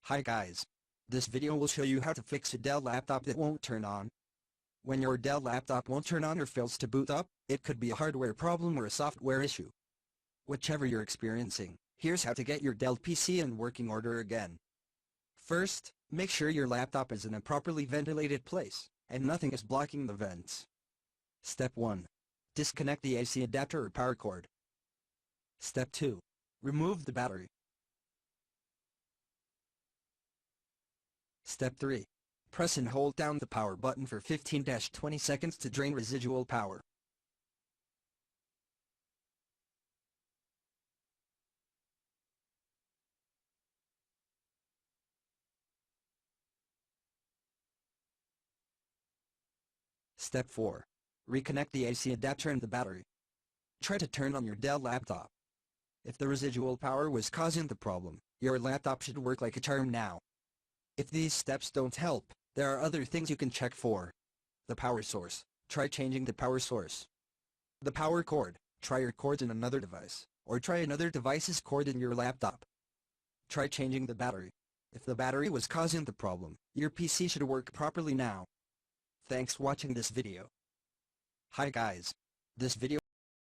Hi guys. This video will show you how to fix a Dell laptop that won't turn on. When your Dell laptop won't turn on or fails to boot up, it could be a hardware problem or a software issue. Whichever you're experiencing, here's how to get your Dell PC in working order again. First, make sure your laptop is in a properly ventilated place, and nothing is blocking the vents. Step 1. Disconnect the AC adapter or power cord. Step 2. Remove the battery. Step 3. Press and hold down the power button for 15-20 seconds to drain residual power. Step 4. Reconnect the AC adapter and the battery. Try to turn on your Dell laptop. If the residual power was causing the problem, your laptop should work like a charm now. If these steps don't help, there are other things you can check for. The power source. Try changing the power source. The power cord. Try your cords in another device, or try another device's cord in your laptop. Try changing the battery. If the battery was causing the problem, your PC should work properly now. Thanks for watching this video. Hi guys. This video